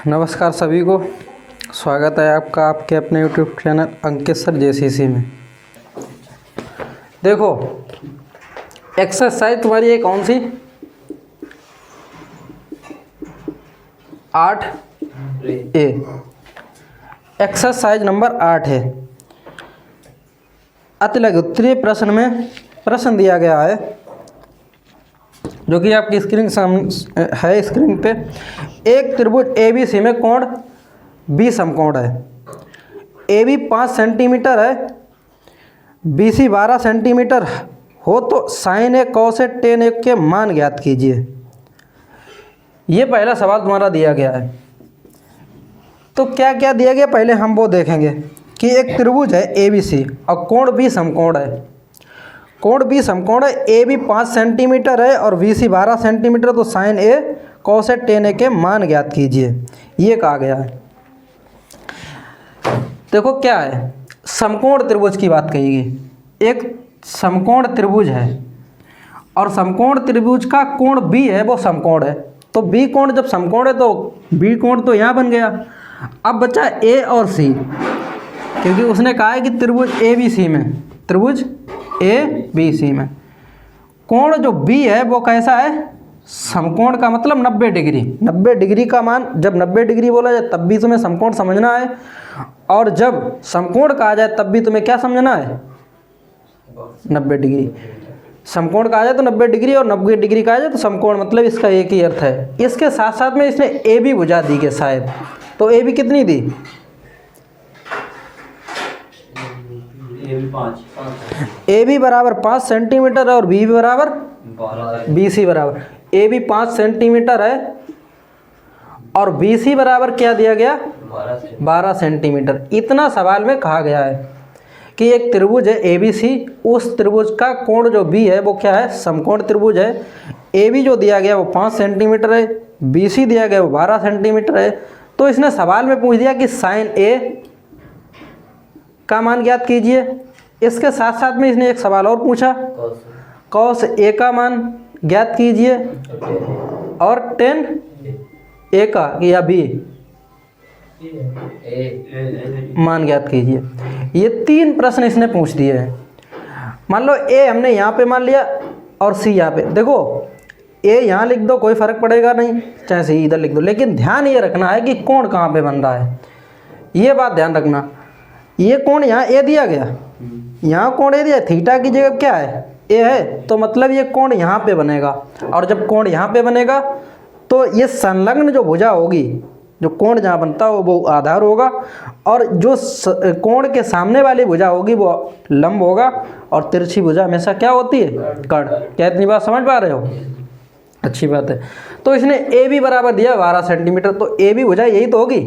नमस्कार सभी को, स्वागत है आपका आपके अपने यूट्यूब चैनल अंकित सर जेसीसी में। देखो एक्सरसाइज तुम्हारी है कौन सी? 8A। एक्सरसाइज नंबर 8 है। अतिलघु उत्तरीय प्रश्न में प्रश्न दिया गया है जो कि आपकी स्क्रीन सामने है। स्क्रीन पे एक त्रिभुज ABC में कोण B समकोण है। AB 5 सेंटीमीटर है, BC 12 सेंटीमीटर हो तो sign A cos A ten ए के मान ज्ञात कीजिए। ये पहला सवाल तुम्हारा दिया गया है। तो क्या क्या दिया गया पहले हम वो देखेंगे कि एक त्रिभुज है ABC और कोण B समकोण है। कोण B समकोण है, AB 5 सेंटीमीटर है और BC 12 सेंटीमीटर, तो sign A cos A ten ए के मान ज्ञात कीजिए, ये कहा गया है। देखो क्या है, समकोण त्रिभुज की बात कही गई। एक समकोण त्रिभुज है और समकोण त्रिभुज का कोण B है वो समकोण है। तो B कोण जब समकोण है तो B कोण तो यहाँ बन गया। अब बचा A और C, क्योंकि उसने कहा है कि त्रिभुज ABC में, त्रिभुज ABC में कोण जो B है वो कैसा है? समकोण का मतलब 90 डिग्री। 90 डिग्री का मान जब 90 डिग्री बोला जाए तब भी तुम्हें समकोण समझना है, और जब समकोण कहा जाए तब भी तुम्हें क्या समझना है? 90 डिग्री। समकोण कहा जाए तो 90 डिग्री और 90 डिग्री कहा जाए तो समकोण, मतलब इसका एक ही अर्थ है। इसके साथ साथ में इसने AB भुजा दी है शायद, तो AB कितनी दी? AB बराबर 5 सेंटीमीटर और BC बराबर AB 5 सेंटीमीटर है और BC बराबर क्या दिया गया? 12 सेंटीमीटर। इतना सवाल में कहा गया है कि एक त्रिभुज है ABC, उस त्रिभुज का कोण जो B है वो क्या है? समकोण त्रिभुज है। AB जो दिया गया वो 5 सेंटीमीटर है, BC दिया गया वो 12 सेंटीमीटर है। तो इसने सवाल में पूछ दिया कि साइन A का मान ज्ञात कीजिए। इसके साथ साथ में इसने एक सवाल और पूछा, कॉस A का मान ज्ञात कीजिए और टेन A का या B मान ज्ञात कीजिए। ये 3 प्रश्न इसने पूछ दिए हैं। मान लो A हमने यहाँ पे मान लिया और C यहाँ पे। देखो A यहाँ लिख दो, कोई फर्क पड़ेगा नहीं, चाहे C इधर लिख दो, लेकिन ध्यान ये रखना है कि कोण कहाँ पे बन रहा है, ये बात ध्यान रखना। ये कोण यहाँ A दिया गया, यहाँ कोण A दिया, थीटा की जगह क्या है? A है, तो मतलब ये कोण यहाँ पे बनेगा। और जब कोण यहाँ पे बनेगा तो ये संलग्न जो भुजा होगी, जो कोण जहाँ बनता है वो आधार होगा, और जो कोण के सामने वाली भुजा होगी वो लंब होगा, और तिरछी भुजा हमेशा क्या होती है? कर्ण। क्या इतनी बात समझ पा रहे हो? अच्छी बात है। तो इसने AB बराबर दिया 12 सेंटीमीटर, तो AB भुजा यही तो होगी,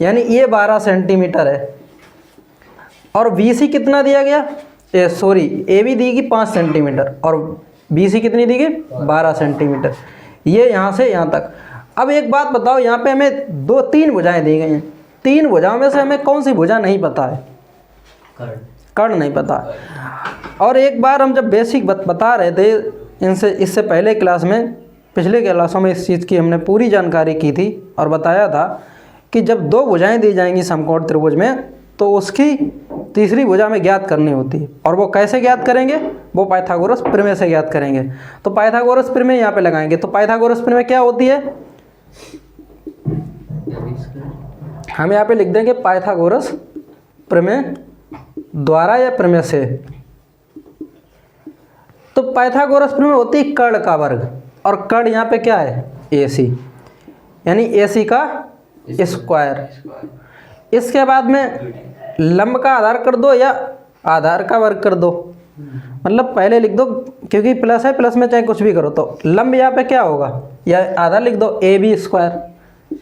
यानी ये 12 सेंटीमीटर है। और BC कितना दिया गया? AB दी गई 5 सेंटीमीटर और BC कितनी दी गई? 12 सेंटीमीटर। ये यहाँ से यहाँ तक। अब एक बात बताओ, यहाँ पे हमें 2-3 भुजाएं दी गई हैं। 3 भुजाओं में से हमें कौन सी भुजा नहीं पता है? कर्ण नहीं पता। और एक बार हम जब बेसिक बता रहे थे इससे पहले क्लास में, पिछले क्लासों में इस चीज़ की हमने पूरी जानकारी की थी और बताया था कि जब 2 भुजाएं दी जाएंगी समकोण त्रिभुज में तो उसकी तीसरी भुजा में ज्ञात करनी होती है। और वो कैसे ज्ञात करेंगे? वो पाइथागोरस प्रमेय से ज्ञात करेंगे। तो पाइथागोरस प्रमेय यहाँ पे लगाएंगे। तो पाइथागोरस प्रमेय क्या होती है? हम यहाँ पे लिख देंगे पाइथागोरस प्रमेय द्वारा या प्रमेय से। तो पाइथागोरस प्रमेय होती है कर्ण का वर्ग, और कर्ण यहाँ पे क्या है? AC, यानी AC का स्क्वायर। इसके बाद में लंब का आधार कर दो या आधार का वर्ग कर दो, मतलब पहले लिख दो, क्योंकि प्लस है, प्लस में चाहे कुछ भी करो। तो लंब यहाँ पे क्या होगा? या आधार लिख दो AB स्क्वायर,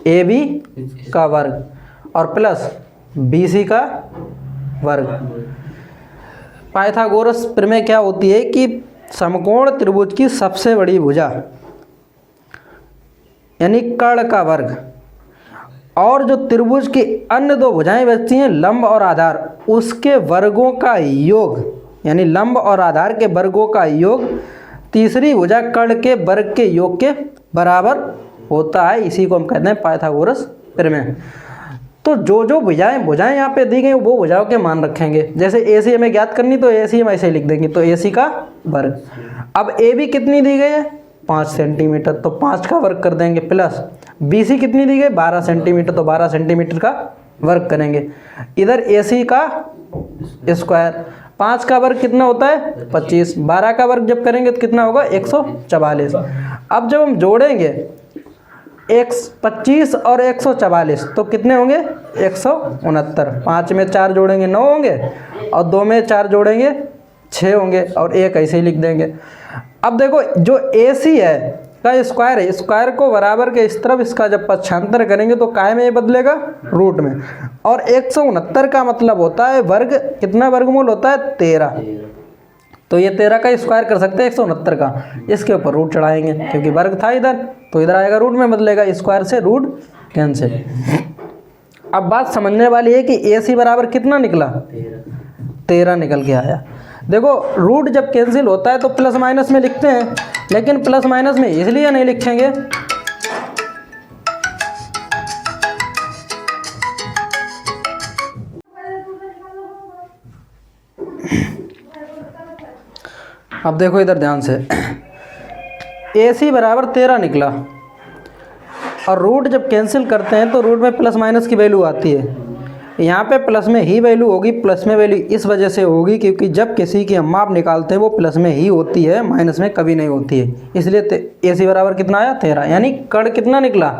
AB का वर्ग और प्लस BC का वर्ग। पाइथागोरस प्रमेय क्या होती है कि समकोण त्रिभुज की सबसे बड़ी भुजा यानी कर्ण का वर्ग, और जो त्रिभुज की अन्य 2 भुजाएं बचती हैं लंब और आधार, उसके वर्गों का योग, यानी लंब और आधार के वर्गों का योग तीसरी भुजा कर्ण के वर्ग के योग के बराबर होता है। इसी को हम कहते हैं पाइथागोरस फिर में। तो जो जो भुजाएं यहाँ पे दी गई वो भुजाओं के मान रखेंगे। जैसे ए सी हमें ज्ञात करनी तो ए सी हम ऐसे लिख देंगे, तो ए सी का वर्ग। अब ए बी कितनी दी गई है 5 सेंटीमीटर, तो 5 का वर्ग कर देंगे, प्लस बी सी कितनी दी गई 12 सेंटीमीटर, तो 12 सेंटीमीटर का वर्ग करेंगे। इधर ए सी का स्क्वायर, 5 का वर्ग कितना होता है 25, 12 का वर्ग जब करेंगे तो कितना होगा 144। अब जब हम जोड़ेंगे 25 और 144 तो कितने होंगे 169। 5 में 4 जोड़ेंगे 9 होंगे, और 2 में 4 जोड़ेंगे 6 होंगे, और 1 ऐसे ही लिख देंगे। अब देखो जो ए सी है का स्क्वायर है, स्क्वायर को बराबर के इस तरफ इसका जब पक्षांतर करेंगे तो काय में ये बदलेगा रूट में। और 169 का मतलब होता है वर्ग, कितना वर्गमूल होता है 13, तो ये 13 का स्क्वायर कर सकते हैं 169 का, इसके ऊपर रूट चढ़ाएंगे क्योंकि वर्ग था इधर, तो इधर आएगा रूट में बदलेगा, स्क्वायर से रूट कैंसिल। अब बात समझने वाली है कि ए सी बराबर कितना निकला 13 निकल के आया। देखो रूट जब कैंसिल होता है तो प्लस माइनस में लिखते हैं, लेकिन प्लस माइनस में इसलिए नहीं लिखेंगे अब देखो इधर ध्यान से, ए सी बराबर 13 निकला, और रूट जब कैंसिल करते हैं तो रूट में प्लस माइनस की वैल्यू आती है। यहाँ पे प्लस में ही वैल्यू होगी, प्लस में वैल्यू इस वजह से होगी क्योंकि जब किसी की हम माप निकालते हैं वो प्लस में ही होती है, माइनस में कभी नहीं होती है। इसलिए ए सी बराबर कितना आया 13, यानी कण कितना निकला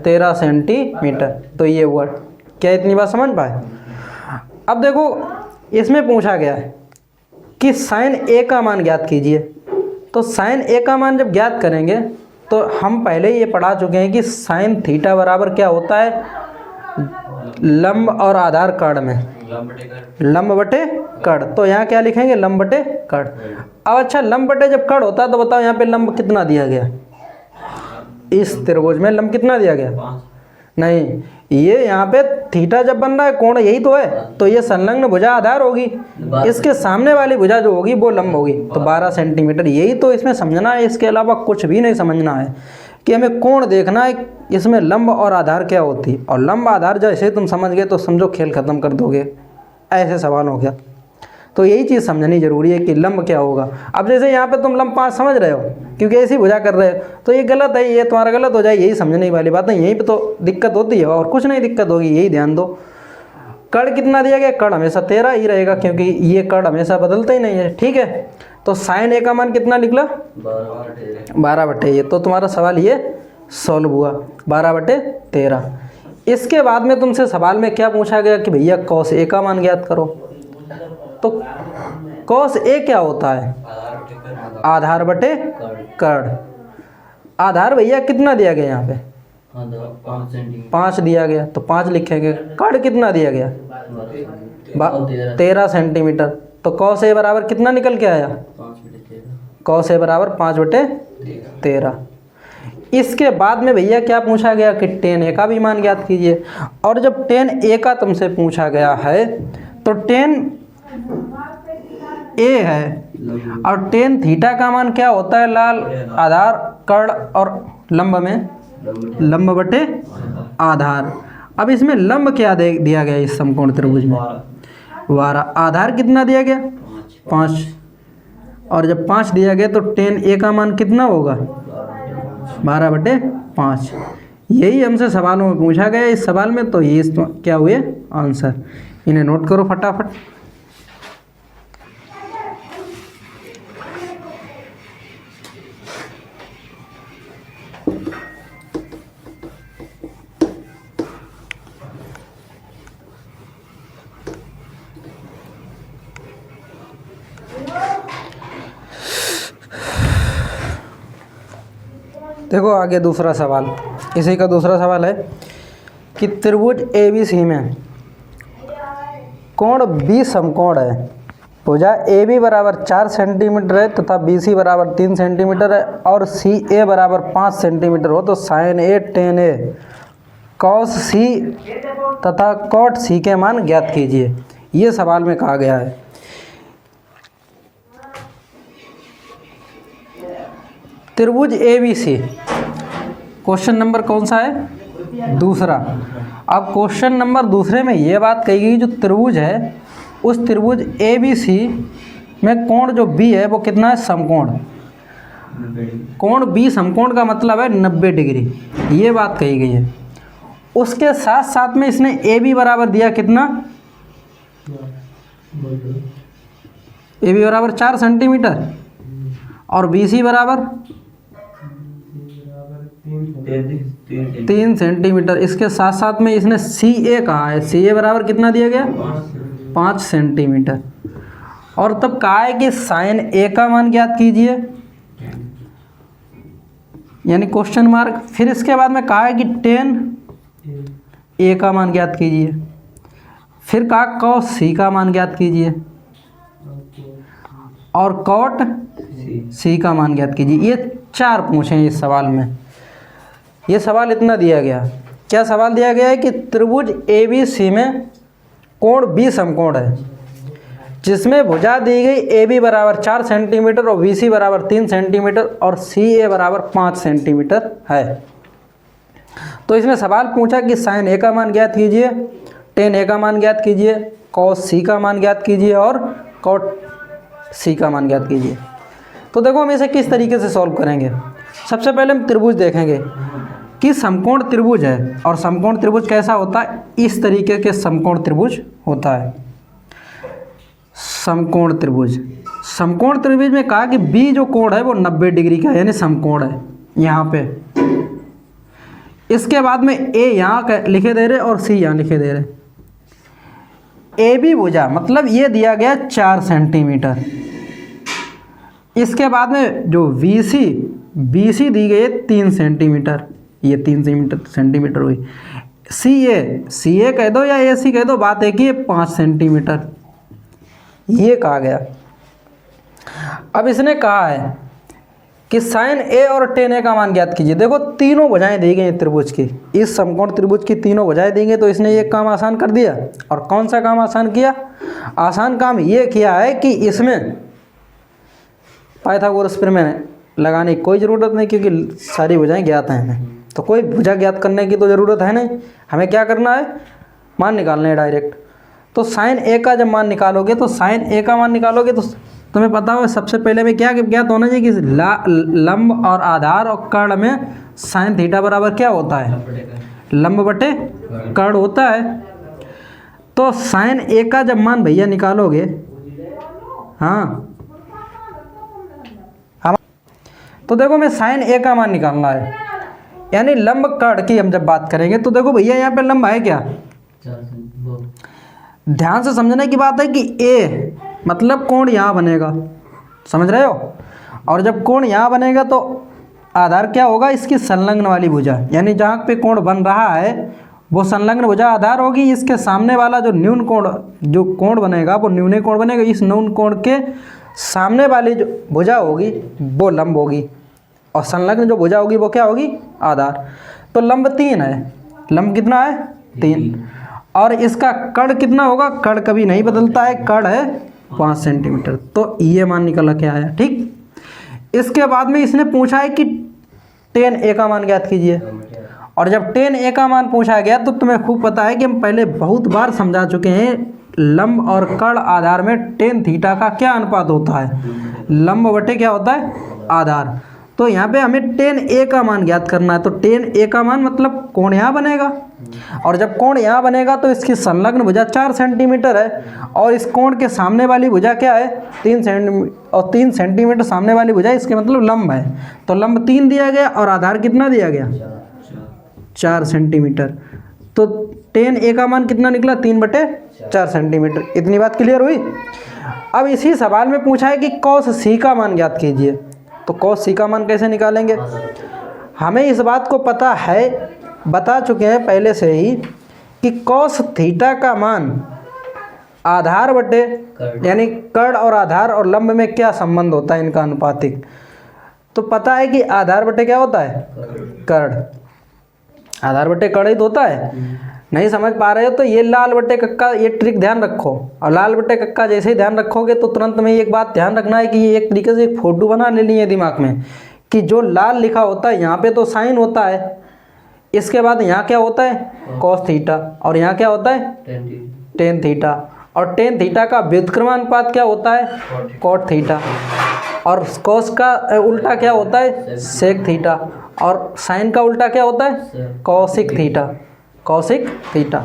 13 सेंटीमीटर। तो ये हुआ, क्या इतनी बात समझ पाए। अब देखो इसमें पूछा गया है कि साइन ए का मान ज्ञात कीजिए। तो साइन ए का मान जब ज्ञात करेंगे तो हम पहले ये पढ़ा चुके हैं कि साइन थीटा बराबर क्या होता है लंब और आधार कर्ण में, लंब बटे कर्ण। तो यहाँ क्या लिखेंगे लंब बटे कर्ण। अब अच्छा लंब बटे जब कर्ण होता है तो बताओ यहाँ पे लंब कितना दिया गया, इस त्रिभुज में लंब कितना दिया गया, नहीं ये यहाँ पे थीटा जब बन रहा है कोण यही तो है, तो ये संलग्न भुजा आधार होगी, इसके सामने वाली भुजा जो होगी वो लंब होगी, तो 12 सेंटीमीटर। यही तो इसमें समझना है, इसके अलावा कुछ भी नहीं समझना है कि हमें कोण देखना है, इसमें लंब और आधार क्या होती है। और लंब आधार जैसे तुम समझ गए तो समझो खेल ख़त्म कर दोगे, ऐसे सवाल हो गया। तो यही चीज़ समझनी जरूरी है कि लंब क्या होगा। अब जैसे यहाँ पे तुम लंब 5 समझ रहे हो क्योंकि ऐसी भुजा कर रहे हो, तो ये गलत है, ये तुम्हारा गलत हो जाए, यही समझने वाली बात है। यहीं पे तो दिक्कत होती है और कुछ नहीं दिक्कत होगी, यही ध्यान दो। कर्ण कितना दिया गया, कर्ण हमेशा 13 ही रहेगा क्योंकि ये कर्ण हमेशा बदलता ही नहीं है, ठीक है। तो साइन ए का मान कितना निकला 12 बटे ये, तो तुम्हारा सवाल ये सॉल्व हुआ 12 बटे 13। इसके बाद में तुमसे सवाल में क्या पूछा गया कि भैया कॉस ए का मान ज्ञात करो। तो कॉस ए क्या होता है आधार बटे कर्ण। आधार भैया कितना दिया गया यहाँ पे 5 दिया गया, तो 5 लिखेंगे। कर्ण कितना दिया गया 13 सेंटीमीटर, तो कॉस ए बराबर कितना निकल के आया कॉस ए बराबर 5 बटे 13। इसके बाद में भैया क्या पूछा गया कि टेन ए का भी मान ज्ञात कीजिए। और जब टेन ए का तुमसे पूछा गया है तो टेन ए है और टेन थीटा का मान क्या होता है लाल आधार कर्ण और लंब में लंब बटे आधार। अब इसमें लंब क्या दिया गया इस समकोण त्रिभुज में 12, आधार कितना दिया गया 5, और जब 5 दिया गया तो टेन ए का मान कितना होगा 12 बटे 5। यही हमसे सवालों में पूछा गया इस सवाल में, तो ये क्या हुए आंसर। इन्हें नोट करो फटाफट। देखो आगे दूसरा सवाल, इसी का दूसरा सवाल है कि त्रिभुज ABC में कोण B समकोण है, भुजा AB बराबर 4 सेंटीमीटर है तथा BC बराबर 3 सेंटीमीटर है और CA बराबर 5 सेंटीमीटर हो, तो sine A tan A cos C तथा कॉट C के मान ज्ञात कीजिए। ये सवाल में कहा गया है। त्रिभुज ABC, क्वेश्चन नंबर कौन सा है दूसरा। अब क्वेश्चन नंबर दूसरे में ये बात कही गई, जो त्रिभुज है उस त्रिभुज ABC में कोण जो B है वो कितना है, समकोण। कोण B समकोण का मतलब है 90 डिग्री, ये बात कही गई है। उसके साथ साथ में इसने AB बराबर दिया कितना, AB बराबर 4 सेंटीमीटर और BC बराबर 3 सेंटीमीटर। इसके साथ साथ में इसने CA कहा है, CA बराबर कितना दिया गया, 5 सेंटीमीटर। और तब कहा है कि साइन A का मान ज्ञात कीजिए, यानी क्वेश्चन मार्क। फिर इसके बाद में कहा है कि टेन A का मान ज्ञात कीजिए। फिर कहा कॉस C का मान ज्ञात कीजिए और कॉट C का मान ज्ञात कीजिए। ये 4 पूछे हैं इस सवाल में। ये सवाल इतना दिया गया, क्या सवाल दिया गया है कि त्रिभुज ABC में कोण B समकोण है, जिसमें भुजा दी गई AB बराबर 4 सेंटीमीटर और BC बराबर 3 सेंटीमीटर और CA बराबर 5 सेंटीमीटर है। तो इसने सवाल पूछा कि साइन A का मान ज्ञात कीजिए, टेन A का मान ज्ञात कीजिए, कॉस C का मान ज्ञात कीजिए और कॉट C का मान ज्ञात कीजिए। तो देखो हम इसे किस तरीके से सॉल्व करेंगे। सबसे पहले हम त्रिभुज देखेंगे कि समकोण त्रिभुज है, और समकोण त्रिभुज कैसा होता है, इस तरीके के समकोण त्रिभुज होता है। समकोण त्रिभुज, समकोण त्रिभुज में कहा कि B जो कोण है वो 90 डिग्री का है, यानी समकोण है यहाँ पे। इसके बाद में A यहाँ लिखे दे रहे और C यहाँ लिखे दे रहे। AB भुजा मतलब ये दिया गया 4 सेंटीमीटर। इसके बाद में जो BC दी गई 3 सेंटीमीटर, ये 3 सेंटीमीटर हुई। CA कह दो या AC कह दो, बात है कि ये 5 सेंटीमीटर, ये कहा गया। अब इसने कहा है कि साइन A और टेन A का मान ज्ञात कीजिए। देखो तीनों भुजाएं दी गई त्रिभुज की, इस समकोण त्रिभुज की तीनों भुजाएं दी गई, तो इसने ये काम आसान कर दिया। और कौन सा काम आसान किया, आसान काम ये किया है कि इसमें पाइथागोरस प्रमेय लगाने की कोई ज़रूरत नहीं, क्योंकि सारी भुजाएं ज्ञात हैं हमें, तो कोई भुजा ज्ञात करने की तो ज़रूरत है नहीं। हमें क्या करना है, मान निकालना है डायरेक्ट। तो साइन A का जब मान निकालोगे, तो साइन A का मान निकालोगे तो तुम्हें पता हो सबसे पहले में क्या ज्ञात होना चाहिए कि लंब और आधार और कर्ण में साइन थीटा बराबर क्या होता है, लंब बटे कर्ण होता है। तो साइन A का जब मान भैया निकालोगे, हाँ तो देखो मैं साइन A का मान निकालना है, यानी लंब कर्ण की हम जब बात करेंगे, तो देखो भैया यहाँ पे लंब है क्या, ध्यान से समझने की बात है कि A मतलब कोण यहाँ बनेगा, समझ रहे हो। और जब कोण यहाँ बनेगा तो आधार क्या होगा, इसकी संलग्न वाली भुजा, यानी जहाँ पे कोण बन रहा है वो संलग्न भुजा आधार होगी। इसके सामने वाला जो न्यून कोण, जो कोण बनेगा वो न्यूने कोण बनेगा। इस न्यून कोण के सामने वाली जो भुजा होगी वो लंब होगी, और संलग्न जो भुजा होगी वो क्या होगी, आधार। तो लंब 3 है, लंब कितना है 3, और इसका कर्ण कितना होगा, कर्ण कभी नहीं बदलता है, कर्ण है 5 सेंटीमीटर। तो ये मान निकल के आया, ठीक। इसके बाद में इसने पूछा है कि टेन A का मान ज्ञात कीजिए। और जब टेन A का मान पूछा गया तो तुम्हें खूब पता है कि हम पहले बहुत बार समझा चुके हैं, लंब और कर्ण आधार में टेन थीटा का क्या अनुपात होता है, लंब बटे क्या होता है, आधार। तो यहाँ पे हमें टेन A का मान ज्ञात करना है। तो टेन A का मान मतलब कोण यहाँ बनेगा, और जब कोण यहाँ बनेगा तो इसकी संलग्न भुजा 4 सेंटीमीटर है, और इस कोण के सामने वाली भुजा क्या है 3 सेंटीमीटर, और 3 सेंटीमीटर सामने वाली भुजा इसके मतलब लंब है। तो लंब 3 दिया गया और आधार कितना दिया गया 4 सेंटीमीटर। तो टेन A का मान कितना निकला 3/4 सेंटीमीटर। इतनी बात क्लियर हुई। अब इसी सवाल में पूछा है कि कॉस C का मान ज्ञात कीजिए। तो कॉस C का मान कैसे निकालेंगे, हमें इस बात को पता है, बता चुके हैं पहले से ही कि कॉस थीटा का मान आधार बटे, यानी कर्ण और आधार और लंब में क्या संबंध होता है इनका अनुपातिक। तो पता है कि आधार बटे क्या होता है, कर्ण, आधार बटे कर्ण ही तो होता है। नहीं समझ पा रहे हो तो ये लाल बटे कक्का, ये ट्रिक ध्यान रखो। और लाल बटे कक्का जैसे ही ध्यान रखोगे तो तुरंत में एक बात ध्यान रखना है कि ये एक तरीके से एक फोटो बना लेनी है दिमाग में, कि जो लाल लिखा होता है यहाँ पे तो साइन होता है, इसके बाद यहाँ क्या होता है कॉस थीटा, और यहाँ क्या होता है टेन थीटा, और टेन थीटा का व्युत्क्रमानुपात क्या होता है कॉट थीटा, और कॉस का उल्टा क्या होता है सेक थीटा, और साइन का उल्टा क्या होता है कॉसिक थीटा, कॉसिक थीटा।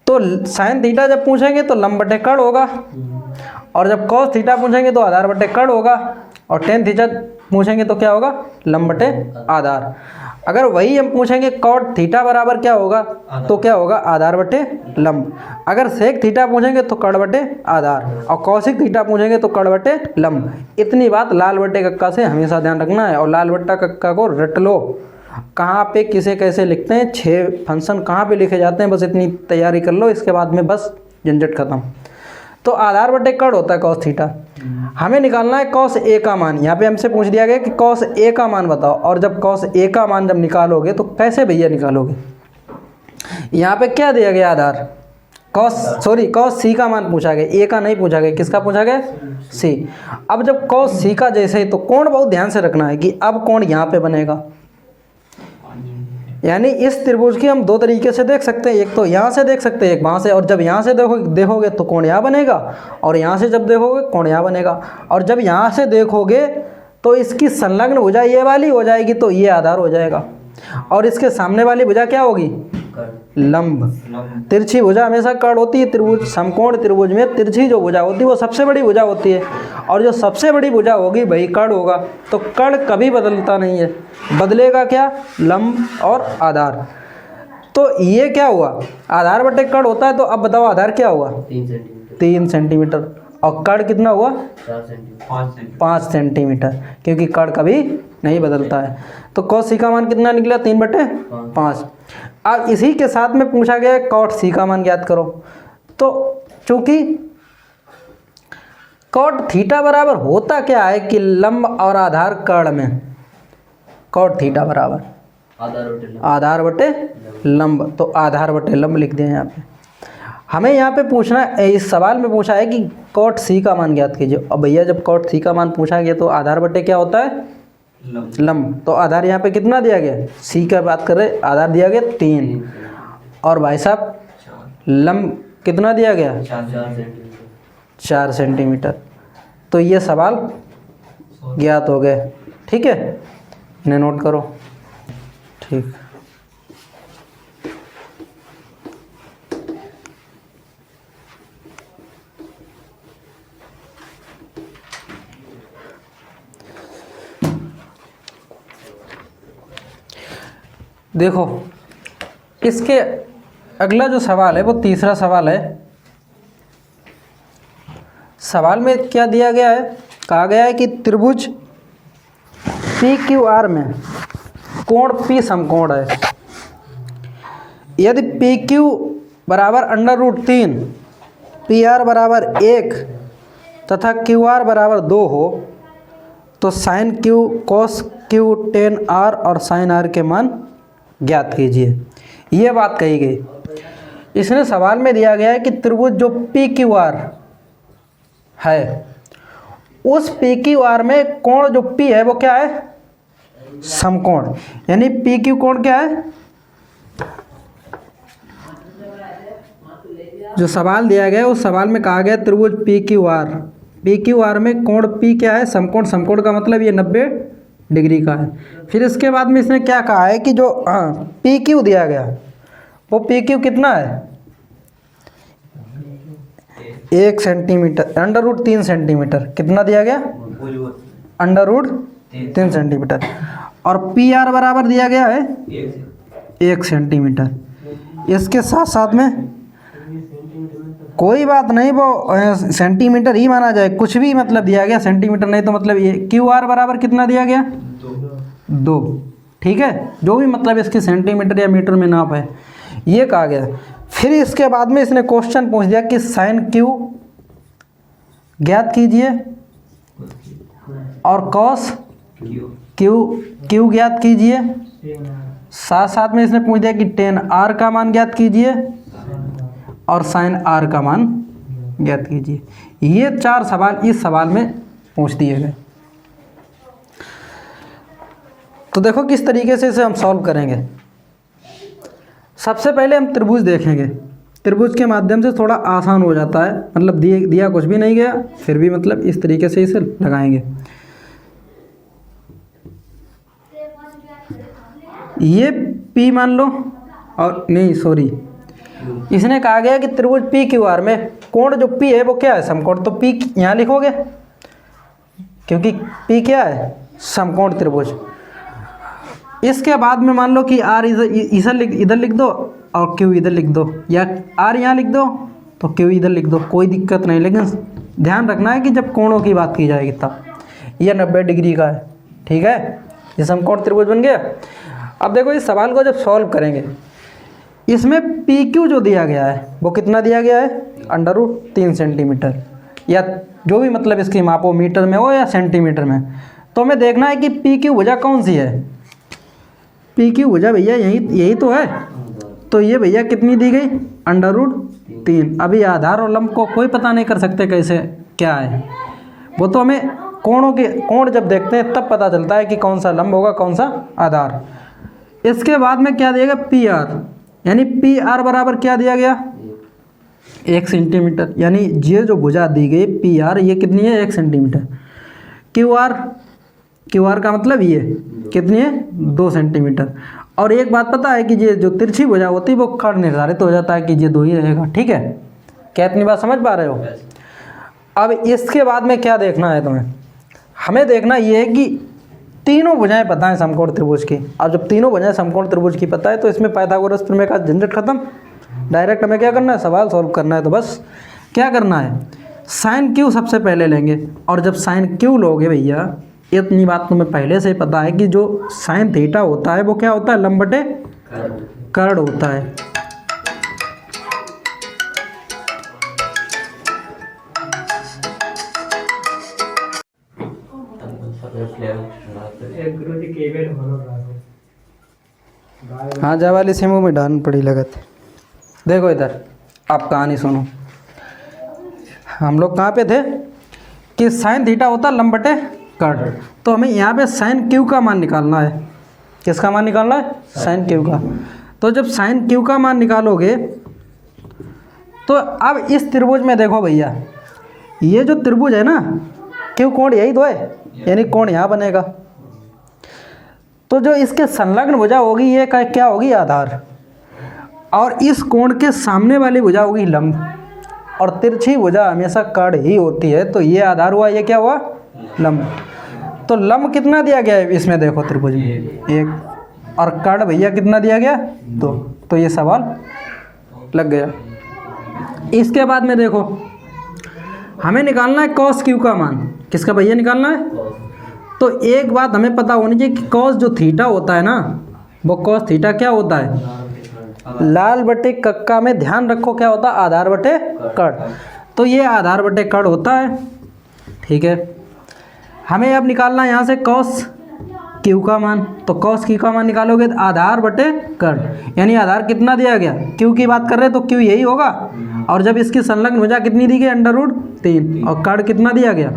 तो साइन थीटा जब पूछेंगे तो लंब बटे कर्ण होगा, और जब कॉस थीटा पूछेंगे तो आधार बटे कर्ण होगा, और टेन थीटा पूछेंगे तो क्या होगा लंब बटे आधार। अगर वही हम पूछेंगे कॉट थीटा बराबर क्या होगा तो क्या होगा आधार बटे लंब। अगर सेक थीटा पूछेंगे तो कर्ण बटे आधार, और कौशिक थीटा पूछेंगे तो कर्ण बटे लंब। इतनी बात लाल बटे कक्का से हमेशा ध्यान रखना है, और लाल बट्टा कक्का को रट लो, कहाँ पे किसे कैसे लिखते हैं, 6 फंक्शन कहाँ पे लिखे जाते हैं, बस इतनी तैयारी कर लो, इसके बाद में बस झंझट खत्म। तो आधार बटे कर्ण होता है कॉस थीटा, हमें निकालना है कॉस ए का मान। यहाँ पे हमसे पूछ दिया गया कि कॉस ए का मान बताओ, और जब कॉस ए का मान जब निकालोगे तो कैसे भैया निकालोगे। यहाँ पे क्या दिया गया आधार कॉस सी का मान पूछा गया, ए का नहीं पूछा गया, किसका पूछा गया सी। अब जब कॉस सी का जैसे ही, तो कोण बहुत ध्यान से रखना है कि अब कोण यहाँ पे बनेगा, यानी इस त्रिभुज की हम दो तरीके से देख सकते हैं, एक तो यहाँ से देख सकते हैं, एक वहाँ से। और जब यहाँ से देखोगे तो कोण यहाँ बनेगा, और यहाँ से जब देखोगे कोण यहाँ बनेगा, और जब यहाँ से देखोगे तो इसकी संलग्न भुजा ये वाली हो जाएगी, तो ये आधार हो जाएगा, और इसके सामने वाली भुजा क्या होगी लंब। तिरछी भुजा हमेशा कर्ण होती है त्रिभुज, समकोण त्रिभुज में तिरछी जो भुजा होती है वो सबसे बड़ी भुजा होती है, और जो सबसे बड़ी भुजा होगी वही कर्ण होगा। तो कर्ण कभी बदलता नहीं है, बदलेगा क्या लंब और आधार। तो ये क्या हुआ आधार बटे कर्ण होता है, तो अब बताओ आधार क्या हुआ 3 सेंटीमीटर, और कर्ण कितना हुआ 5 सेंटीमीटर, क्योंकि कर्ण कभी नहीं बदलता है। तो कॉस सी का मान कितना निकला 3/5। अब इसी के साथ में पूछा गया कॉट सी का मान ज्ञात करो। तो चूंकि कॉट थीटा बराबर होता क्या है कि लंब और आधार कर्ण में, कॉट थीटा बराबर आधार बटे लंब, तो आधार बटे लंब लिख दिया यहाँ पे। हमें यहाँ पे पूछना है, इस सवाल में पूछा है कि कॉट सी का मान ज्ञात कीजिए। अब भैया जब कॉट सी का मान पूछा गया तो आधार बटे क्या होता है लंब। तो आधार यहाँ पे कितना दिया गया, सी का बात कर रहे, आधार दिया गया 3, और भाई साहब लंब कितना दिया गया 4 सेंटीमीटर। तो ये सवाल ज्ञात हो गए, ठीक है, इन्हें नोट करो, ठीक। देखो इसके अगला जो सवाल है वो तीसरा सवाल है। सवाल में क्या दिया गया है, कहा गया है कि त्रिभुज पी क्यू आर में कोण पी समकोण है। यदि पी क्यू बराबर √3, पी आर बराबर 1 तथा क्यू आर बराबर 2 हो, तो sine Q cos Q tan R और साइन आर के मान ज्ञात कीजिए। ये बात कही गई। इसने सवाल में दिया गया है कि त्रिभुज जो पी क्यू आर है, उस पी क्यू आर में कोण जो पी है वो क्या है समकोण, यानी पी क्यू कोण क्या है, जो सवाल दिया गया उस सवाल में कहा गया त्रिभुज पी क्यू आर में कोण पी क्या है समकोण। समकोण का मतलब ये 90 डिग्री का है। फिर इसके बाद में इसने क्या कहा है कि जो पी क्यू दिया गया वो पी क्यू कितना है 1 सेंटीमीटर, √3 सेंटीमीटर। कितना दिया गया √3 सेंटीमीटर, और पी आर बराबर दिया गया है 1 सेंटीमीटर। इसके साथ साथ में कोई बात नहीं, वो सेंटीमीटर ही माना जाए, कुछ भी मतलब दिया गया, सेंटीमीटर नहीं तो मतलब ये क्यू आर बराबर कितना दिया गया 2, ठीक है, जो भी मतलब इसकी सेंटीमीटर या मीटर में नाप है ये कहा गया। फिर इसके बाद में इसने क्वेश्चन पूछ दिया कि साइन क्यू ज्ञात कीजिए और कॉस क्यू ज्ञात कीजिए। साथ साथ में इसने पूछ दिया कि टेन आर का मान ज्ञात कीजिए और साइन आर का मान ज्ञात कीजिए। ये 4 सवाल इस सवाल में पूछ दिए गए। तो देखो किस तरीके से इसे हम सॉल्व करेंगे। सबसे पहले हम त्रिभुज देखेंगे। त्रिभुज के माध्यम से थोड़ा आसान हो जाता है, मतलब दिया कुछ भी नहीं गया, फिर भी मतलब इस तरीके से इसे लगाएंगे। ये P मान लो, और नहीं सॉरी, इसने कहा गया कि त्रिभुज पी क्यू आर में कोण जो P है वो क्या है, समकोण। तो P यहाँ लिखोगे क्योंकि P क्या है, समकोण त्रिभुज। इसके बाद में मान लो कि R इधर लिख दो और Q इधर लिख दो, या R यहाँ लिख दो तो Q इधर लिख दो, कोई दिक्कत नहीं। लेकिन ध्यान रखना है कि जब कोणों की बात की जाएगी तब। यह 90 डिग्री का है, ठीक है, ये समकोण त्रिभुज बन गया। अब देखो इस सवाल को जब सॉल्व करेंगे, इसमें PQ जो दिया गया है वो कितना दिया गया है, √3 सेंटीमीटर, या जो भी मतलब इसकी मापो मीटर में हो या सेंटीमीटर में। तो हमें देखना है कि PQ भुजा कौन सी है। PQ भुजा भैया यही तो है। तो ये भैया कितनी दी गई, √3। अभी आधार और लंब को कोई पता नहीं कर सकते कैसे क्या है, वो तो हमें कोण जब देखते हैं तब पता चलता है कि कौन सा लंब होगा कौन सा आधार। इसके बाद में क्या दिया गया, PR, यानी PR बराबर क्या दिया गया, 1 सेंटीमीटर। यानी ये जो भुजा दी गई PR ये कितनी है, 1 सेंटीमीटर। QR का मतलब ये कितनी है, 2 सेंटीमीटर। और एक बात पता है कि ये जो तिरछी भुजा होती है वो कर्ण निर्धारित हो जाता है कि ये 2 ही रहेगा, ठीक है। क्या इतनी बात समझ पा रहे हो। अब इसके बाद में क्या देखना है तुम्हें, हमें देखना ये है कि तीनों भुजाएं पता है समकोण त्रिभुज की। अब जब तीनों भुजाएं समकोण त्रिभुज की पता है तो इसमें पाइथागोरस प्रमेय का झंझट खत्म। डायरेक्ट हमें क्या करना है, सवाल सॉल्व करना है। तो बस क्या करना है, साइन Q सबसे पहले लेंगे। और जब साइन Q लोगे भैया, इतनी बात तुम्हें पहले से ही पता है कि जो साइन थीटा होता है वो क्या होता है, लंब बटे कर्ण होता है। हाँ जा वाली से मुँह में डाल पड़ी लगत। देखो इधर आप कहानी सुनो, हम लोग कहाँ पे थे कि साइन थीटा होता है लंब बटे कर्ण। तो हमें यहाँ पे साइन Q का मान निकालना है। किसका मान निकालना है, साइन Q का। तो जब साइन Q का मान निकालोगे तो अब इस त्रिभुज में देखो भैया, ये जो त्रिभुज है ना, Q कोण यही तो है, यानी कोण यहाँ बनेगा। तो जो इसके संलग्न भुजा होगी ये क्या होगी, आधार। और इस कोण के सामने वाली भुजा होगी लंब, और तिरछी भुजा हमेशा कर्ण ही होती है। तो ये आधार हुआ, ये क्या हुआ, लंब। तो लंब कितना दिया गया है इसमें, देखो त्रिभुज में 1, और कर्ण भैया कितना दिया गया, 2। तो ये सवाल लग गया। इसके बाद में देखो हमें निकालना है cos Q का मान। किसका भैया निकालना है। तो एक बात हमें पता होनी चाहिए कि cos जो थीटा होता है ना, वो cos थीटा क्या होता है, लाल बटे कक्का में ध्यान रखो क्या होता है, आधार बटे कर्ण। तो ये आधार बटे कर्ण होता है, ठीक है। हमें अब निकालना है यहाँ से cos Q का मान। तो cos Q का मान निकालोगे तो आधार बटे कर्ण, यानी आधार कितना दिया गया, Q की बात कर रहे हैं तो Q यही होगा। और जब इसकी संलग्न भुजा कितनी दी गई, √3, और कर्ण कितना दिया गया,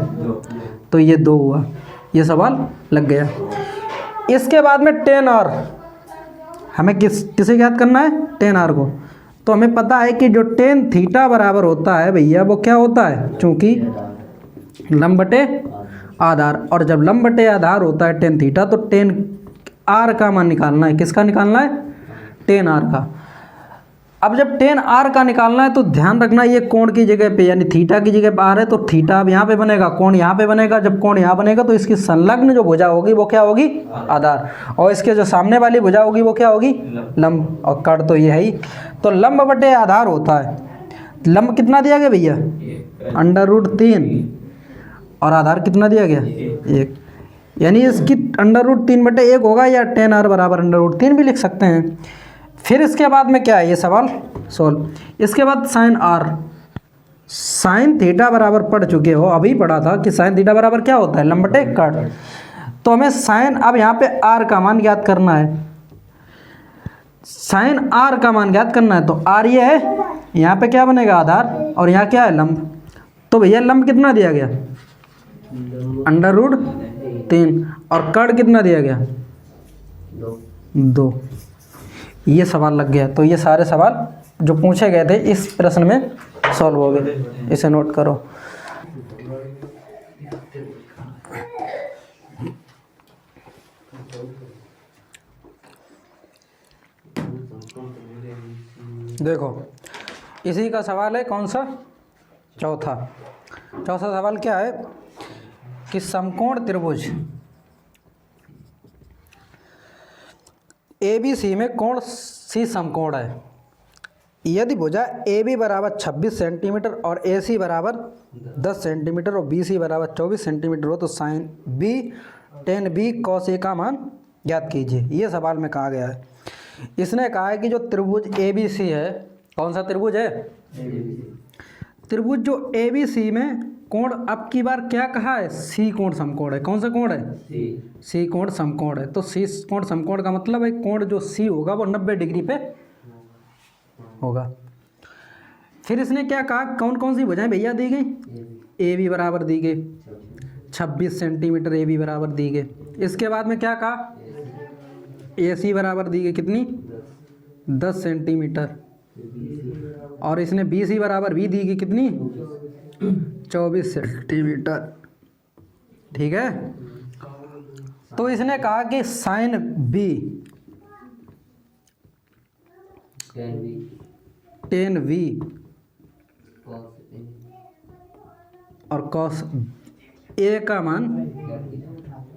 तो ये 2 हुआ। ये सवाल लग गया। इसके बाद में tan r, हमें किसे ज्ञात करना है, tan r को। तो हमें पता है कि जो tan थीटा बराबर होता है भैया वो क्या होता है, चूँकि लंब बटे आधार। और जब लंब बटे आधार होता है tan थीटा, तो tan r का मान निकालना है। किसका निकालना है, tan r का। अब जब tan r का निकालना है तो ध्यान रखना ये कोण की जगह पे, यानी थीटा की जगह पे r है तो थीटा अब यहाँ पे बनेगा, कोण यहाँ पे बनेगा। जब कोण यहाँ बनेगा तो इसकी संलग्न जो भुजा होगी वो क्या होगी, आधार। और इसके जो सामने वाली भुजा होगी वो क्या होगी, लंब। और कर्ण तो ये है ही। तो लंब बटे आधार होता है, लंब कितना दिया गया भैया, √3, और आधार कितना दिया गया, 1। यानी इसकी √3/1 होगा, या tan r बराबर √3 भी लिख सकते हैं। फिर इसके बाद में क्या है, ये सवाल सोल्व। इसके बाद साइन r, साइन थीटा बराबर पढ़ चुके हो, अभी पढ़ा था कि साइन थीटा बराबर क्या होता है, लंब बटे कर्ण। तो हमें साइन, अब यहाँ पे r का मान ज्ञात करना है। साइन r का मान ज्ञात करना है तो r ये है, यहाँ पे क्या बनेगा, आधार, और यहाँ क्या है, लंब। तो भैया लंब कितना दिया गया, √3, और कर्ण कितना दिया गया, 2। ये सवाल लग गया। तो ये सारे सवाल जो पूछे गए थे इस प्रश्न में सॉल्व हो गए, इसे नोट करो। देखो इसी का सवाल है कौन सा, चौथा सवाल क्या है कि समकोण त्रिभुज ABC में कौन सी समकोण है। यदि भुजा AB बराबर 26 सेंटीमीटर और AC बराबर 10 सेंटीमीटर और BC बराबर 24 सेंटीमीटर हो तो sign B tan B cos A का मान ज्ञात कीजिए। ये सवाल में कहा गया है। इसने कहा है कि जो त्रिभुज ABC है, कौन सा त्रिभुज है, त्रिभुज जो ABC में कोण अब की बार क्या कहा है, C कोण समकोण है। कौन सा कोण है, C कोण समकोण है। तो C कोण समकोण का मतलब है कोण जो C होगा वो 90 डिग्री पे होगा। फिर इसने क्या कहा, कौन कौन सी भुजाएं भैया दी गई, AB बराबर दी गई 26 सेंटीमीटर, AB बराबर दी गई। इसके बाद में क्या कहा, AC बराबर दी गई कितनी, 10 सेंटीमीटर, और इसने BC बराबर भी दी गई कितनी, 24 सेंटीमीटर। ठीक है। तो इसने कहा कि साइन B tan V और cos A का मान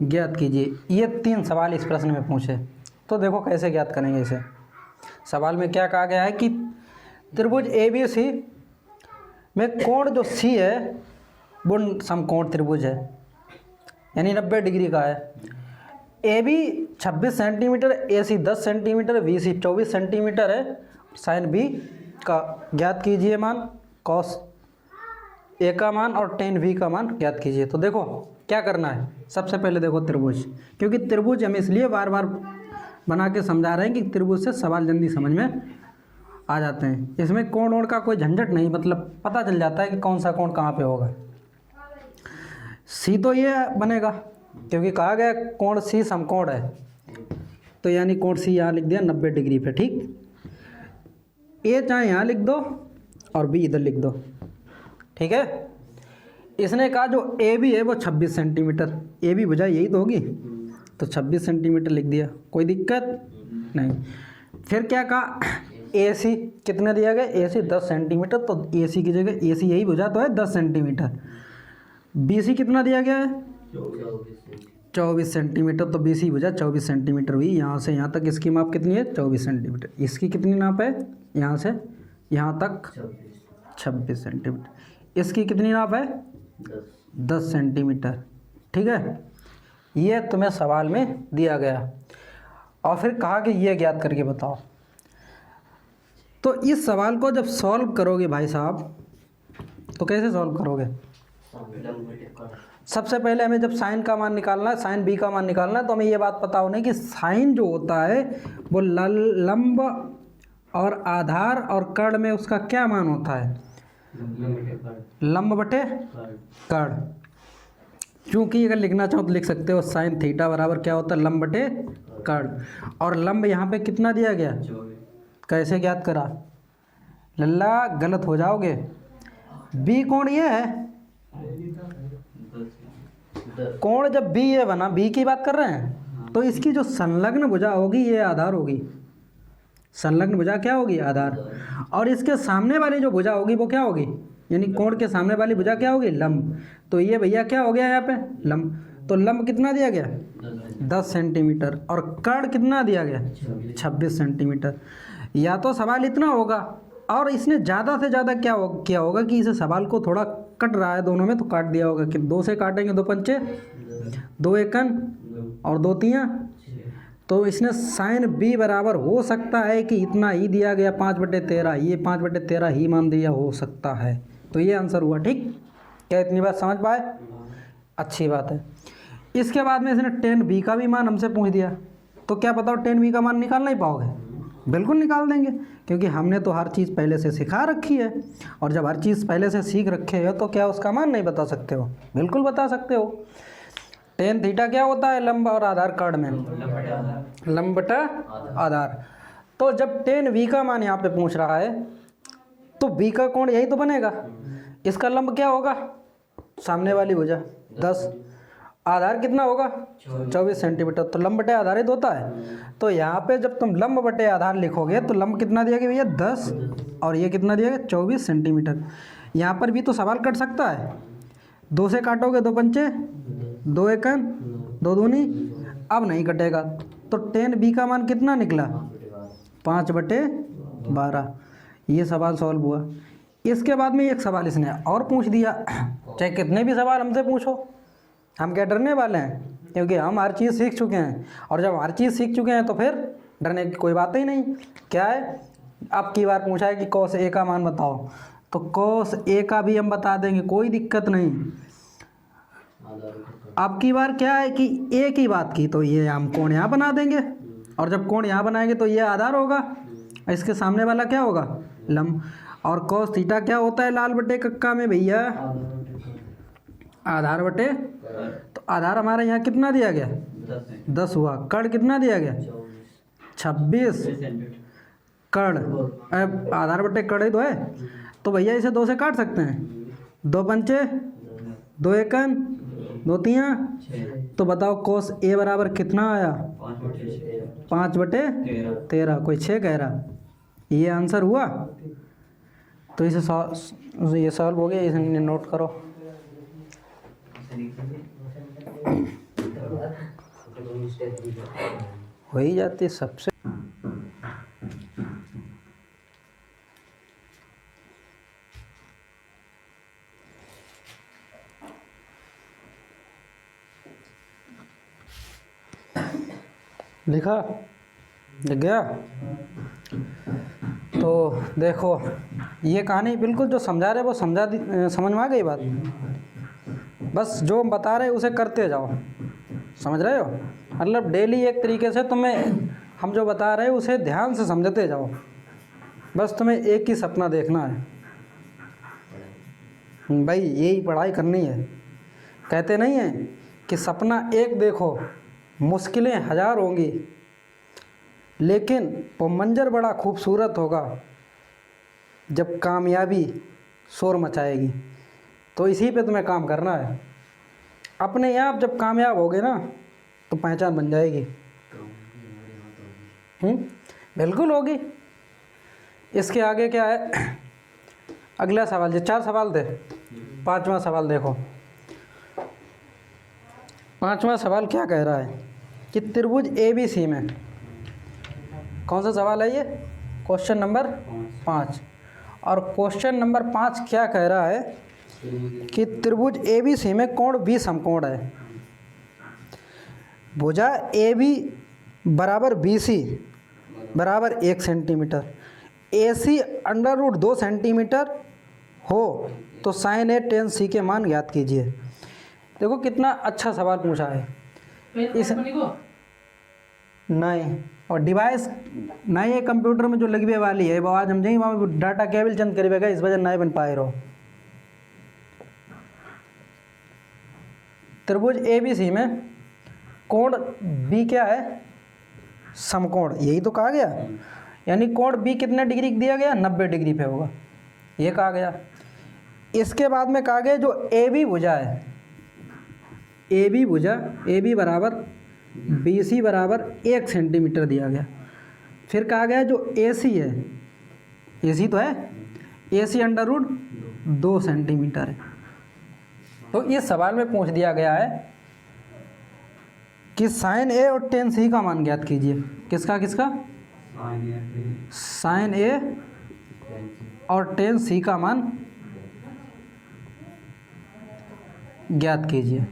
ज्ञात कीजिए। ये 3 सवाल इस प्रश्न में पूछे। तो देखो कैसे ज्ञात करेंगे इसे। सवाल में क्या कहा गया है कि त्रिभुज ABC में कोण जो C है वो समकोण त्रिभुज है, यानी 90 डिग्री का है। AB 26 centimetre, AC 10 centimetre, BC 24 centimetre है। साइन B का ज्ञात कीजिए मान, cos A का मान और tan V का मान ज्ञात कीजिए। तो देखो क्या करना है, सबसे पहले देखो त्रिभुज, क्योंकि त्रिभुज हम इसलिए बार बार बना के समझा रहे हैं कि त्रिभुज से सवाल जल्दी समझ में आ जाते हैं। इसमें कोण ओण का कोई झंझट नहीं, मतलब पता चल जाता है कि कौन सा कोण कहाँ पे होगा। C तो ये बनेगा क्योंकि कहा गया कोण C समकोण है, तो यानी कोण C यहाँ लिख दिया 90 डिग्री पे। ठीक, A चाहे यहाँ लिख दो और B इधर लिख दो। ठीक है। इसने कहा जो AB है वो 26 सेंटीमीटर, AB भुजा यही तो होगी, तो 26 सेंटीमीटर लिख दिया, कोई दिक्कत नहीं। फिर क्या कहा, AC कितने दिया गया, AC 10 सेंटीमीटर, तो AC की जगह AC यही भुजा तो है 10 सेंटीमीटर। BC कितना दिया गया है, 24 सेंटीमीटर, तो BC भुजा 24 सेंटीमीटर हुई। यहाँ से यहाँ तक इसकी माप कितनी है, 24 सेंटीमीटर। इसकी कितनी नाप है, यहाँ से यहाँ तक 26 सेंटीमीटर। इसकी कितनी नाप है, 10 सेंटीमीटर। ठीक है, ये तुम्हें सवाल में दिया गया और फिर कहा कि ये ज्ञात करके बताओ। तो इस सवाल को जब सॉल्व करोगे भाई साहब, तो कैसे सॉल्व करोगे, सबसे पहले हमें जब साइन का मान निकालना है, साइन B का मान निकालना है, तो हमें ये बात पता होनी कि साइन जो होता है वो लंब और आधार और कर्ण में उसका क्या मान होता है, लंब बटे कर्ण। क्योंकि अगर लिखना चाहो तो लिख सकते हो साइन थीटा बराबर क्या होता है, लंब बटे कर्ण। और लंब यहाँ पे कितना दिया गया, कैसे ज्ञात करा, लल्ला गलत हो जाओगे। B कोण ये है, कोण जब B ये बना, B की बात कर रहे हैं, तो इसकी जो संलग्न भुजा होगी ये आधार होगी। संलग्न भुजा क्या होगी, आधार। और इसके सामने वाली जो भुजा होगी वो क्या होगी, यानी कोण के सामने वाली भुजा क्या होगी, लंब। तो ये भैया क्या हो गया यहाँ पे, लंब। तो लंब कितना दिया गया, 10 सेंटीमीटर, और कर्ण कितना दिया गया, 26 सेंटीमीटर। या तो सवाल इतना होगा, और इसने ज़्यादा से ज़्यादा किया होगा कि इसे सवाल को थोड़ा कट रहा है दोनों में, तो काट दिया होगा कि 2 से काटेंगे, 2 पंचे 2 एकन और 2 तियाँ। तो इसने साइन B बराबर हो सकता है कि इतना ही दिया गया 5/13, ये 5/13 ही मान दिया हो सकता है। तो ये आंसर हुआ। ठीक, क्या इतनी बात समझ पाए, अच्छी बात है। इसके बाद में इसने tan B का भी मान हमसे पूछ दिया, तो क्या बताओ tan B का मान निकाल नहीं पाओगे, बिल्कुल निकाल देंगे, क्योंकि हमने तो हर चीज़ पहले से सिखा रखी है। और जब हर चीज़ पहले से सीख रखे हो तो क्या उसका मान नहीं बता सकते हो, बिल्कुल बता सकते हो। tan थीटा क्या होता है, लंब और आधार कर्ण में, लंब बटा आधार। तो जब टेन बी का मान यहाँ पे पूछ रहा है तो बी का कोण यही तो बनेगा। इसका लंब क्या होगा, सामने वाली भुजा 10, आधार कितना होगा 24 सेंटीमीटर, तो लंब बटे आधारित होता है। तो यहाँ पे जब तुम लंब बटे आधार लिखोगे तो लंब कितना दिया गया भैया 10 और ये कितना दिया गया 24 सेंटीमीटर। यहाँ पर भी तो सवाल कट सकता है, 2 से काटोगे 2 पंचे 2 एकम 2 दूनी, अब नहीं कटेगा। तो टेन बी का मान कितना निकला 5/12। ये सवाल सॉल्व हुआ। इसके बाद में एक सवाल इसने और पूछ दिया, चाहे कितने भी सवाल हमसे पूछो हम क्या डरने वाले हैं, क्योंकि हम हर चीज़ सीख चुके हैं। और जब हर चीज़ सीख चुके हैं तो फिर डरने की कोई बात ही नहीं। क्या है, अब की बार पूछा है कि cos A का मान बताओ, तो cos A का भी हम बता देंगे, कोई दिक्कत नहीं। अब की बार क्या है कि A की बात की तो ये हम कोण यहाँ बना देंगे, और जब कोण यहाँ बनाएंगे तो ये आधार होगा, इसके सामने वाला क्या होगा लंब। और cos थीटा क्या होता है लाल बटे कक्का में भैया, आधार बटे, तो आधार हमारे यहाँ कितना दिया गया 10 हुआ, कर्ण कितना दिया गया 26, कर्ण आधार बटे कर्ण ही तो है, तो भैया इसे 2 से काट सकते हैं, 2 पंचे 2 एकम 2 तियाँ, तो बताओ cos A बराबर कितना आया 5/13, कोई 6 कह रहा, ये आंसर हुआ। तो इसे ये सॉल्व हो गया, इसे नोट करो। हो ही जाती सबसे। लिखा लिख गया। तो देखो ये कहानी बिल्कुल जो समझा रहे वो समझ में आ गई बात। बस जो हम बता रहे हैं उसे करते जाओ, समझ रहे हो, मतलब डेली एक तरीके से तुम्हें हम जो बता रहे हैं उसे ध्यान से समझते जाओ। बस तुम्हें एक ही सपना देखना है भाई, यही पढ़ाई करनी है। कहते नहीं है कि सपना एक देखो मुश्किलें 1000 होंगी, लेकिन वो मंजर बड़ा खूबसूरत होगा जब कामयाबी शोर मचाएगी। तो इसी पे तुम्हें काम करना है। अपने आप जब कामयाब होगे ना तो पहचान बन जाएगी। बिल्कुल होगी। इसके आगे क्या है, अगला सवाल, ये 4 सवाल थे, 5वां सवाल देखो। 5वां सवाल क्या कह रहा है कि त्रिभुज ABC में, कौन सा सवाल है ये, क्वेश्चन नंबर 5। और क्वेश्चन नंबर 5 क्या कह रहा है कि त्रिभुज ABC में कोण B समकोण है। भुजा AB बराबर BC बराबर 1 सेंटीमीटर, AC √2 सेंटीमीटर हो तो sin A tan C के मान ज्ञात कीजिए। देखो कितना अच्छा सवाल पूछा है। इस नहीं, और डिवाइस नहीं है कंप्यूटर में जो लगवे वाली है वो आज हम जाएंगे वहाँ डाटा केबल चंद करेगा, इस वजह नहीं बन पाए रहो। त्रिभुज ABC में कोण B क्या है, समकोण, यही तो कहा गया। यानी कोण B कितने डिग्री दिया गया, 90 डिग्री पे होगा, ये कहा गया। इसके बाद में कहा गया जो AB भुजा है, AB भुजा AB बराबर BC बराबर 1 सेंटीमीटर दिया गया। फिर कहा गया जो AC है, AC तो है, AC √2 सेंटीमीटर है। तो इस सवाल में पूछ दिया गया है कि sin A और tan C का मान ज्ञात कीजिए। किसका किसका, sin A और tan C का मान ज्ञात कीजिए,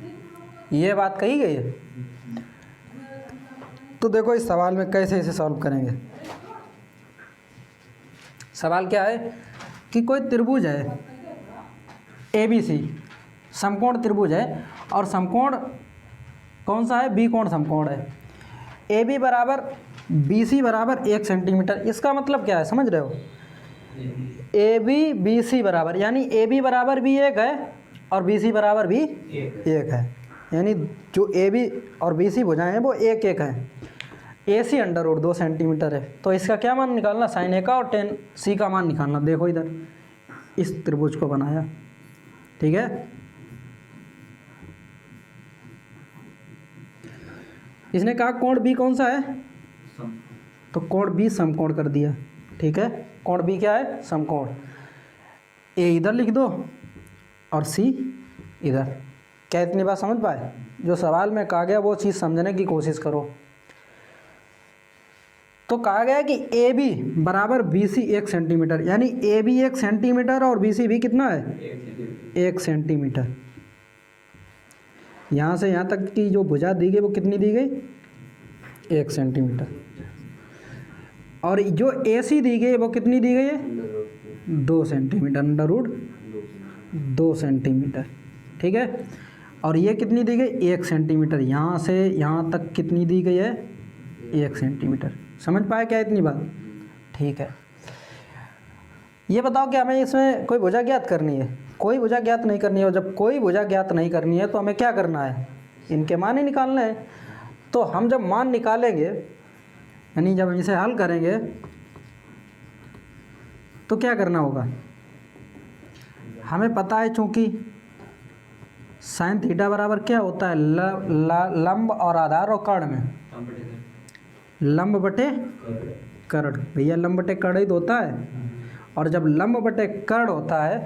ये बात कही गई है। तो देखो इस सवाल में कैसे इसे सॉल्व करेंगे। सवाल क्या है कि कोई त्रिभुज है ABC, समकोण त्रिभुज है, और समकोण कौन सा है, B कोण समकोण है। AB बराबर BC बराबर 1 सेंटीमीटर। इसका मतलब क्या है समझ रहे हो, AB BC बराबर, यानी AB बराबर भी 1 है और BC बराबर भी 1 है, यानी जो AB और BC भुजाएं हैं वो 1 1 है। AC अंडर रूट 2 सेंटीमीटर है, तो इसका क्या मान निकालना, साइन ए का और टेन सी का मान निकालना। देखो इधर इस त्रिभुज को बनाया, ठीक है। इसने कहा कोण बी कौन सा है, तो कोण बी समकोण कर दिया, ठीक है। कोण बी क्या है, समकोण। ए इधर लिख दो और सी इधर। क्या इतनी बात समझ पाए? जो सवाल में कहा गया वो चीज़ समझने की कोशिश करो। तो कहा गया कि ए बी बराबर बी सी 1 सेंटीमीटर, यानी ए बी 1 सेंटीमीटर और बी सी भी कितना है, 1 सेंटीमीटर। यहाँ से यहाँ तक की जो भुजा दी गई वो कितनी दी गई, 1 सेंटीमीटर। और जो ए सी दी गई वो कितनी दी गई है, 2 सेंटीमीटर, अंडर रूट 2 सेंटीमीटर, ठीक है। और ये कितनी दी गई, 1 सेंटीमीटर। यहाँ से यहाँ तक कितनी दी गई है, 1 सेंटीमीटर। समझ पाए क्या इतनी बात? ठीक है। ये बताओ कि हमें इसमें कोई भुजा ज्ञात करनी है, कोई भुजा ज्ञात नहीं करनी है। और जब कोई भुजा ज्ञात नहीं करनी है तो हमें क्या करना है, इनके मान ही निकालने हैं। तो हम जब मान निकालेंगे, यानी जब इसे हल करेंगे, तो क्या करना होगा, हमें पता है चूँकि साइन थीटा बराबर क्या होता है, लंब और आधार और कर्ण में लंब बटे कर्ण। भैया लंब बटे कर्ण ही तो होता है। और जब लंब बटे कर्ण होता है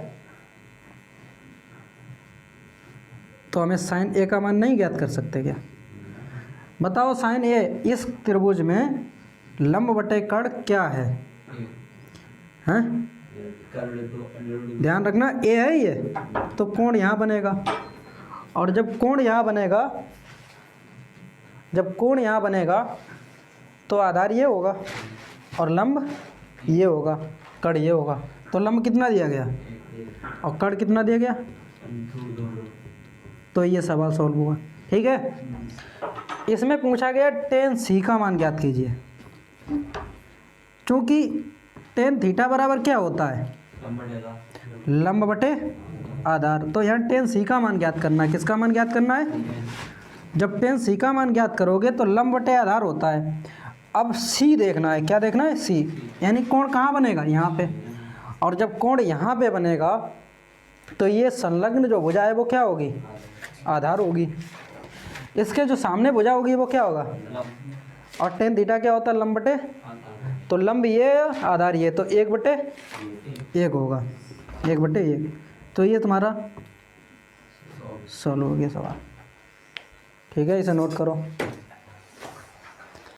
तो हमें साइन ए का मान नहीं ज्ञात कर सकते क्या? बताओ साइन ए इस त्रिभुज में लंब बटे कर्ण क्या है, हैं? ध्यान रखना ए है ये, तो कोण यहाँ बनेगा। और जब कोण यहाँ बनेगा, जब कोण यहाँ बनेगा तो आधार ये होगा और लंब ये होगा, कर्ण ये होगा। तो लंब कितना दिया गया और कर्ण कितना दिया गया, तो ये सवाल सॉल्व हुआ, ठीक है। इसमें पूछा गया टेन सी का मान ज्ञात कीजिए। चूँकि टेन थीटा बराबर क्या होता है, लंब बटे आधार। तो यहाँ टेन सी का मान ज्ञात करना है। किसका मान ज्ञात करना है? जब टेन सी का मान ज्ञात करोगे तो लंब बटे आधार होता है। अब सी देखना है, क्या देखना है, सी, यानी कोण कहाँ बनेगा, यहाँ पे। और जब कोण यहाँ पे बनेगा तो ये संलग्न जो भुजा है वो क्या होगी, आधार होगी। इसके जो सामने भुजा होगी वो क्या होगा, और टेन थीटा क्या होता है, लंब बटे, तो लंब ये आधार ये, तो 1/1 होगा, 1/1। तो ये तुम्हारा सॉल्व हो गया सवाल, ठीक है। इसे नोट करो।